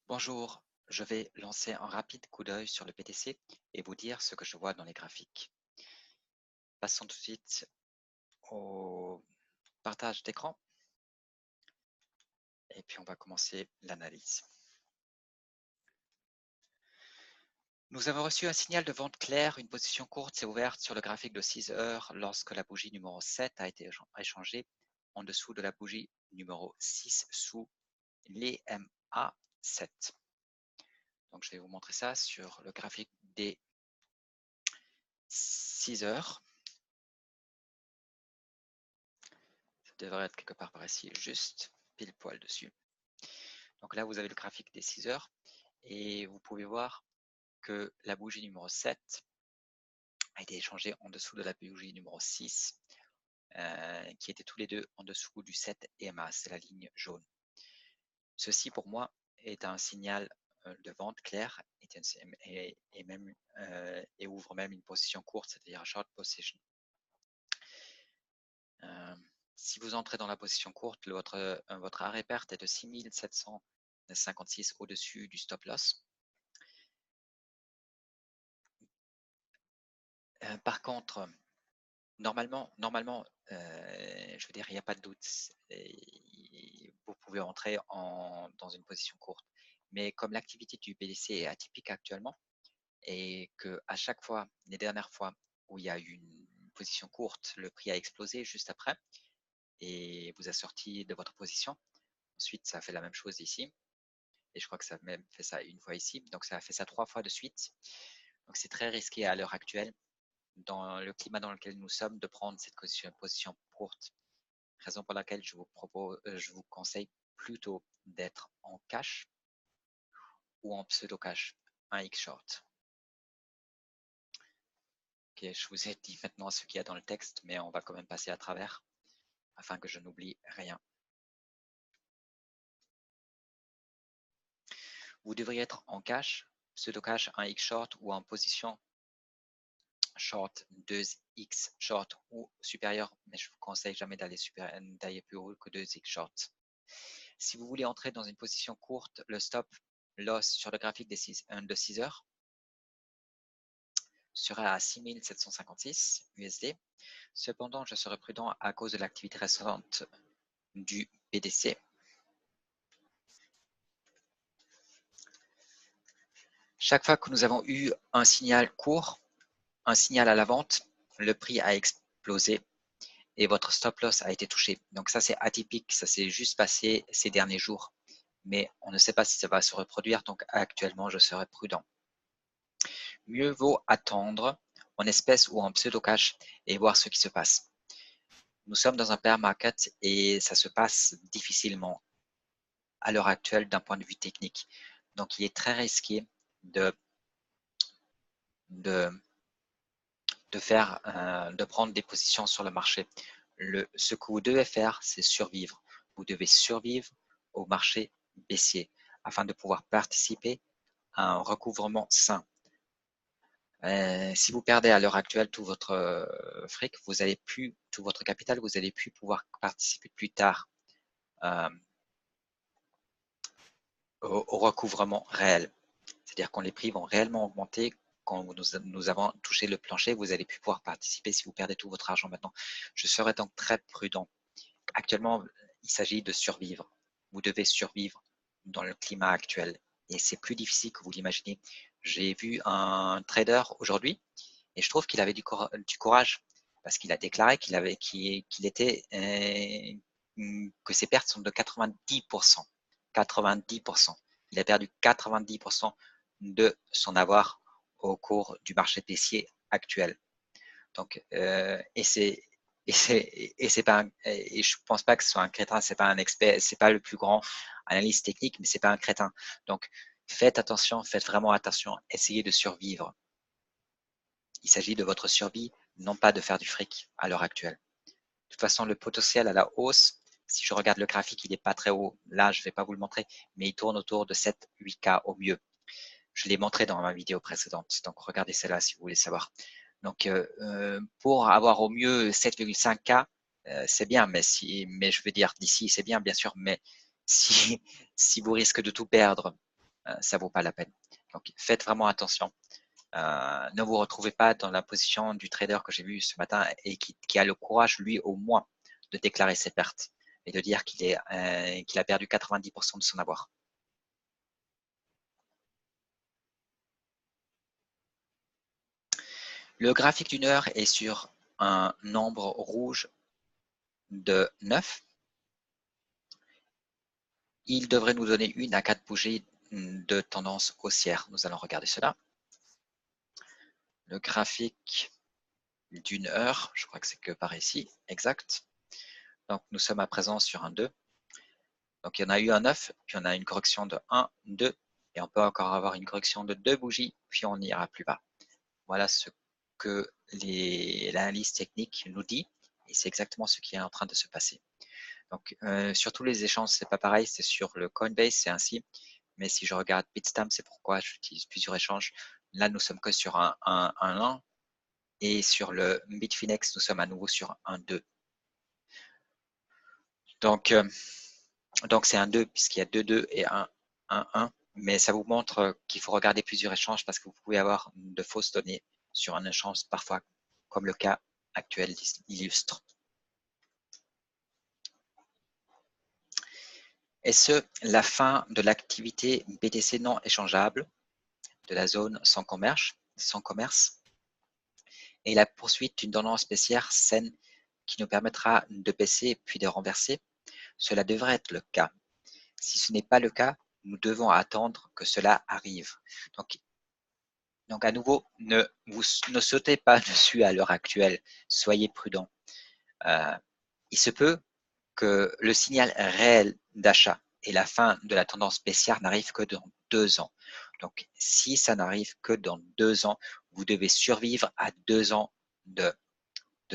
Bonjour, je vais lancer un rapide coup d'œil sur le BTC et vous dire ce que je vois dans les graphiques. Passons tout de suite au partage d'écran et puis on va commencer l'analyse. Nous avons reçu un signal de vente clair, une position courte s'est ouverte sur le graphique de 6 heures lorsque la bougie numéro 7 a été échangée en dessous de la bougie numéro 6 sous les MA7. Donc je vais vous montrer ça sur le graphique des 6 heures. Ça devrait être quelque part par ici, juste pile poil dessus. Donc là, vous avez le graphique des 6 heures et vous pouvez voir que la bougie numéro 7 a été échangée en dessous de la bougie numéro 6 qui étaient tous les deux en dessous du 7 EMA, c'est la ligne jaune. Ceci pour moi est un signal de vente clair et ouvre même une position courte, c'est-à-dire un short position. Si vous entrez dans la position courte, votre arrêt perte est de 6756 au-dessus du stop loss. Par contre, normalement, je veux dire, il n'y a pas de doute. Vous pouvez entrer dans une position courte. Mais comme l'activité du BTC est atypique actuellement et que à chaque fois, les dernières fois où il y a eu une position courte, le prix a explosé juste après et vous a sorti de votre position. Ensuite, ça a fait la même chose ici. Et je crois que ça a même fait ça une fois ici. Donc, ça a fait ça 3 fois de suite. Donc, c'est très risqué à l'heure actuelle, dans le climat dans lequel nous sommes, de prendre cette position courte. Raison pour laquelle je vous conseille plutôt d'être en cash ou en pseudo cash, un X short. Ok, je vous ai dit maintenant ce qu'il y a dans le texte, mais on va quand même passer à travers afin que je n'oublie rien. Vous devriez être en cash, pseudo cash, un X short ou en position short 2x short ou supérieur, mais je vous conseille jamais d'aller plus haut que 2x short. Si vous voulez entrer dans une position courte, le stop loss sur le graphique de 6 heures sera à 6756 USD. Cependant, je serai prudent à cause de l'activité récente du BTC. Chaque fois que nous avons eu un signal court, un signal à la vente, le prix a explosé et votre stop loss a été touché. Donc ça, c'est atypique, ça s'est juste passé ces derniers jours. Mais on ne sait pas si ça va se reproduire, donc actuellement, je serai prudent. Mieux vaut attendre en espèces ou en pseudo-cash et voir ce qui se passe. Nous sommes dans un bear market et ça se passe difficilement à l'heure actuelle d'un point de vue technique. Donc, il est très risqué de prendre des positions sur le marché. Ce que vous devez faire, c'est survivre. Vous devez survivre au marché baissier afin de pouvoir participer à un recouvrement sain. Si vous perdez à l'heure actuelle tout votre fric, vous allez plus, tout votre capital, vous allez plus pouvoir participer plus tard au recouvrement réel. C'est-à-dire quand les prix vont réellement augmenter, quand nous avons touché le plancher, vous allez plus pouvoir participer si vous perdez tout votre argent maintenant. Je serai donc très prudent. Actuellement, il s'agit de survivre. Vous devez survivre dans le climat actuel. Et c'est plus difficile que vous l'imaginez. J'ai vu un trader aujourd'hui et je trouve qu'il avait du courage parce qu'il a déclaré que ses pertes sont de 90%. 90%. Il a perdu 90% de son avoir au cours du marché baissier actuel. Donc, je pense pas que ce soit un crétin, c'est pas un expert, c'est pas le plus grand analyste technique, mais c'est pas un crétin. Donc, faites attention, faites vraiment attention, essayez de survivre. Il s'agit de votre survie, non pas de faire du fric à l'heure actuelle. De toute façon, le potentiel à la hausse, si je regarde le graphique, il n'est pas très haut. Là, je ne vais pas vous le montrer, mais il tourne autour de 7-8K au mieux. Je l'ai montré dans ma vidéo précédente, donc regardez celle-là si vous voulez savoir. Donc, pour avoir au mieux 7,5K, c'est bien, mais je veux dire, d'ici, c'est bien, bien sûr, mais si vous risquez de tout perdre ça vaut pas la peine. Donc, faites vraiment attention. Ne vous retrouvez pas dans la position du trader que j'ai vu ce matin et qui a le courage, lui, au moins, de déclarer ses pertes et de dire qu'il a perdu 90% de son avoir. Le graphique d'une heure est sur un nombre rouge de 9. Il devrait nous donner 1 à 4 bougies de tendance haussière. Nous allons regarder cela. Le graphique d'une heure, je crois que c'est que par ici, exact. Donc, nous sommes à présent sur un 2. Donc, il y en a eu un 9, puis on a une correction de 1, 2, et on peut encore avoir une correction de 2 bougies, puis on ira plus bas. Voilà ce que l'analyse technique nous dit, et c'est exactement ce qui est en train de se passer. Donc, sur tous les échanges, c'est pas pareil, c'est sur le Coinbase, c'est ainsi, mais si je regarde Bitstamp, c'est pourquoi j'utilise plusieurs échanges. Là, nous sommes que sur un 1, et sur le Bitfinex, nous sommes à nouveau sur un 2. Donc c'est un 2 puisqu'il y a 2, 2 et 1, 1, 1. Mais ça vous montre qu'il faut regarder plusieurs échanges parce que vous pouvez avoir de fausses données sur un échange parfois, comme le cas actuel illustre. Est-ce la fin de l'activité BTC non échangeable de la zone sans commerce et la poursuite d'une tendance baissière saine qui nous permettra de baisser puis de renverser? Cela devrait être le cas. Si ce n'est pas le cas, nous devons attendre que cela arrive. Donc à nouveau, ne sautez pas dessus à l'heure actuelle. Soyez prudents. Il se peut que le signal réel d'achat et la fin de la tendance baissière n'arrive que dans 2 ans. Donc, si ça n'arrive que dans 2 ans, vous devez survivre à 2 ans de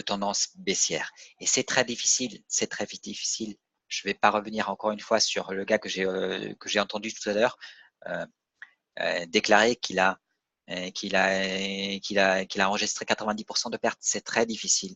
tendance baissière. Et c'est très difficile, c'est très difficile. Je ne vais pas revenir encore une fois sur le gars que j'ai entendu tout à l'heure déclarer qu'il a enregistré 90% de pertes. C'est très difficile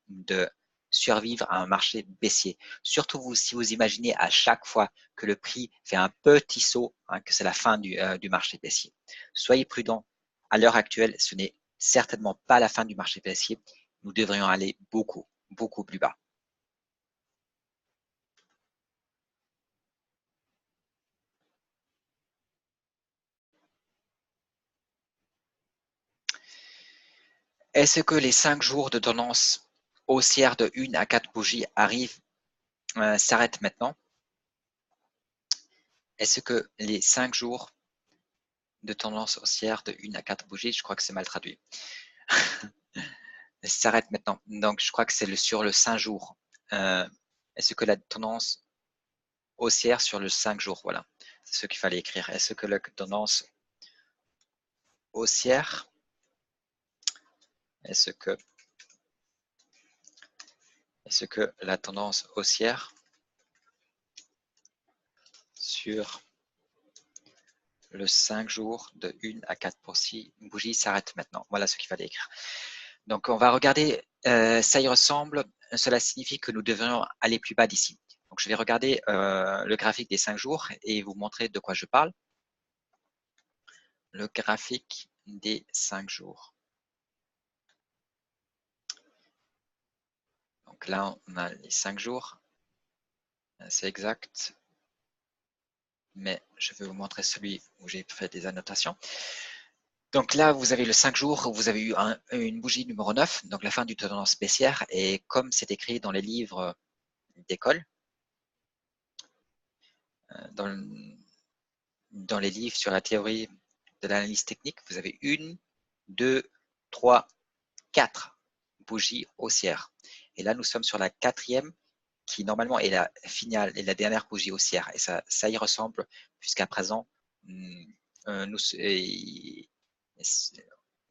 de survivre à un marché baissier. Surtout si vous imaginez à chaque fois que le prix fait un petit saut, que c'est la fin du marché baissier. Soyez prudents. À l'heure actuelle, ce n'est certainement pas la fin du marché baissier. Nous devrions aller beaucoup, beaucoup plus bas. Est-ce que les 5 jours de tendance haussière de 1 à 4 bougies s'arrêtent maintenant? Est-ce que les 5 jours de tendance haussière de 1 à 4 bougies, je crois que c'est mal traduit, s'arrête maintenant? Donc, je crois que c'est sur le 5 jours. Est-ce que la tendance haussière sur le 5 jours, voilà, c'est ce qu'il fallait écrire. Est-ce que la tendance haussière, est-ce que la tendance haussière sur le 5 jours de 1 à 4 bougies s'arrête maintenant? Voilà ce qu'il fallait écrire. Donc, on va regarder, ça y ressemble, cela signifie que nous devrions aller plus bas d'ici. Donc, je vais regarder le graphique des 5 jours et vous montrer de quoi je parle. Le graphique des 5 jours. Donc là, on a les 5 jours. C'est exact. Mais je vais vous montrer celui où j'ai fait des annotations. Donc là, vous avez le 5 jours, vous avez eu une bougie numéro 9, donc la fin du tendance baissière. Et comme c'est écrit dans les livres d'école, dans les livres sur la théorie de l'analyse technique, vous avez 1, 2, 3, 4 bougies haussières. Et là, nous sommes sur la 4e qui normalement est la finale et la dernière bougie haussière. Et ça y ressemble puisqu'à présent, il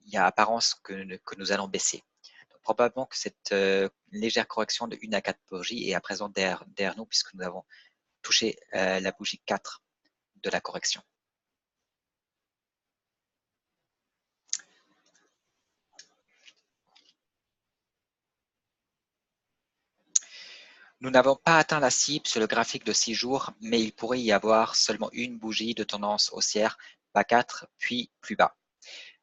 y a apparence que nous allons baisser. Donc, probablement que cette légère correction de 1 à 4 bougies est à présent derrière nous puisque nous avons touché la bougie 4 de la correction. Nous n'avons pas atteint la cible sur le graphique de 6 jours, mais il pourrait y avoir seulement une bougie de tendance haussière, pas 4, puis plus bas.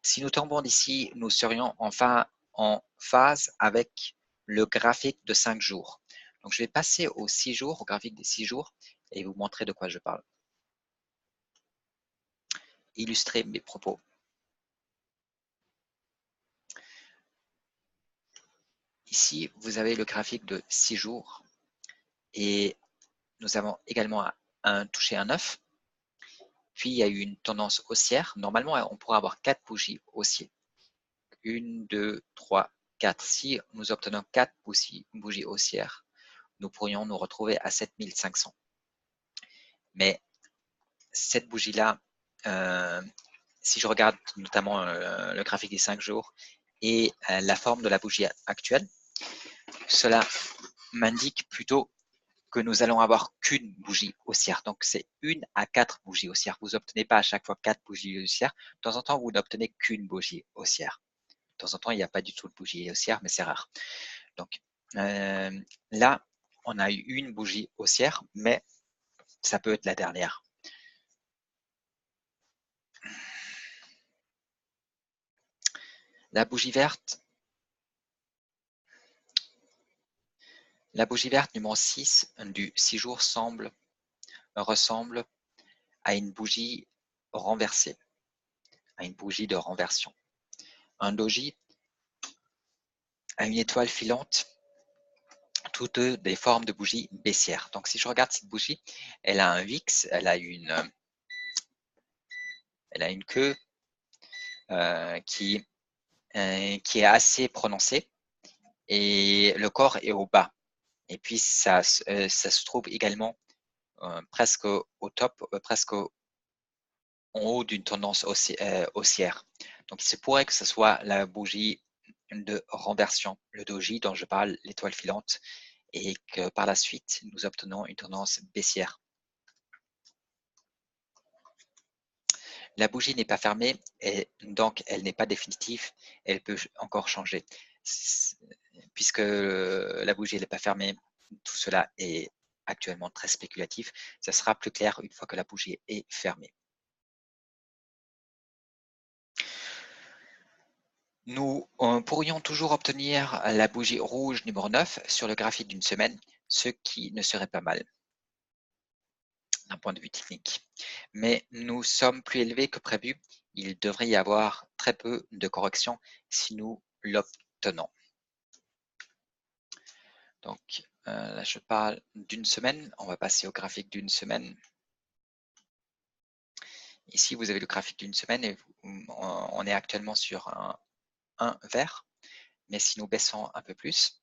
Si nous tombons d'ici, nous serions enfin en phase avec le graphique de 5 jours. Donc, je vais passer aux 6 jours, au graphique des 6 jours, et vous montrer de quoi je parle. Illustrer mes propos. Ici, vous avez le graphique de 6 jours et nous avons également touché un 9. Puis, il y a eu une tendance haussière. Normalement, on pourrait avoir 4 bougies haussières. 1, 2, 3, 4. Si nous obtenons 4 bougies haussières, nous pourrions nous retrouver à 7500. Mais cette bougie-là, si je regarde notamment le graphique des 5 jours et la forme de la bougie actuelle, cela m'indique plutôt que nous allons avoir qu'une bougie haussière. Donc, c'est 1 à 4 bougies haussières. Vous n'obtenez pas à chaque fois 4 bougies haussières. De temps en temps, vous n'obtenez qu'une bougie haussière. De temps en temps, il n'y a pas du tout de bougie haussière, mais c'est rare. Donc, là, on a eu une bougie haussière, mais ça peut être la dernière. La bougie verte numéro 6 du 6 jours ressemble à une bougie renversée, à une bougie de renversion. Un doji a une étoile filante, toutes des formes de bougies baissières. Donc, si je regarde cette bougie, elle a un VIX, elle a une queue qui est assez prononcée et le corps est au bas. Et puis, ça se trouve également presque au top, presque en haut d'une tendance haussière. Donc, il se pourrait que ce soit la bougie de renversion, le doji dont je parle, l'étoile filante, et que par la suite, nous obtenons une tendance baissière. La bougie n'est pas fermée et donc elle n'est pas définitive, elle peut encore changer. Puisque la bougie n'est pas fermée, tout cela est actuellement très spéculatif. Ça sera plus clair une fois que la bougie est fermée. Nous pourrions toujours obtenir la bougie rouge numéro 9 sur le graphique d'une semaine, ce qui ne serait pas mal d'un point de vue technique. Mais nous sommes plus élevés que prévu. Il devrait y avoir très peu de corrections si nous l'obtenons. Donc là, je parle d'une semaine. On va passer au graphique d'une semaine. Ici, vous avez le graphique d'une semaine et on est actuellement sur un vert. Mais si nous baissons un peu plus,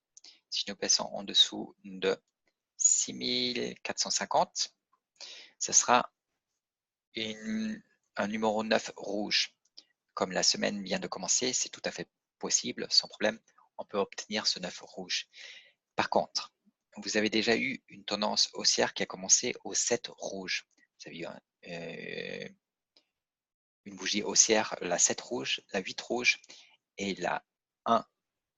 si nous baissons en dessous de 6450, ce sera un numéro 9 rouge. Comme la semaine vient de commencer, c'est tout à fait possible, sans problème. On peut obtenir ce 9 rouge. Par contre, vous avez déjà eu une tendance haussière qui a commencé au 7 rouge. Vous avez eu une bougie haussière, la 7 rouge, la 8 rouge et la 1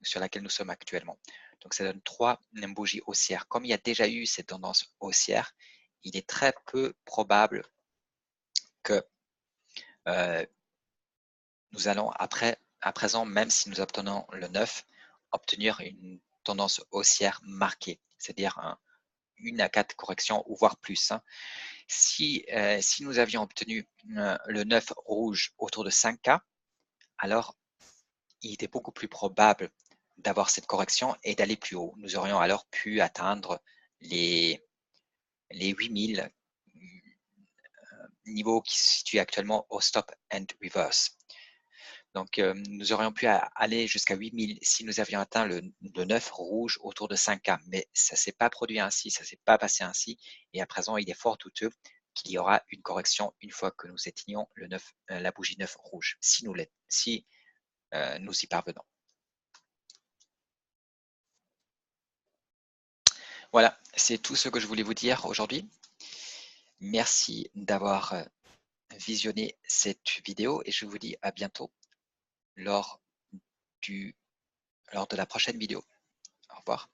sur laquelle nous sommes actuellement. Donc, ça donne 3 bougies haussières. Comme il y a déjà eu cette tendance haussière, il est très peu probable que nous allons à présent, même si nous obtenons le 9, obtenir une tendance haussière marquée, c'est-à-dire une à 4 corrections ou voire plus. Si nous avions obtenu le 9 rouge autour de 5K, alors il était beaucoup plus probable d'avoir cette correction et d'aller plus haut. Nous aurions alors pu atteindre les 8000 niveaux qui se situent actuellement au stop and reverse. Donc, nous aurions pu aller jusqu'à 8000 si nous avions atteint le 9 rouge autour de 5K. Mais ça ne s'est pas produit ainsi, ça ne s'est pas passé ainsi. Et à présent, il est fort douteux qu'il y aura une correction une fois que nous atteignons le 9, la bougie 9 rouge, si nous y parvenons. Voilà, c'est tout ce que je voulais vous dire aujourd'hui. Merci d'avoir visionné cette vidéo et je vous dis à bientôt lors de la prochaine vidéo. Au revoir.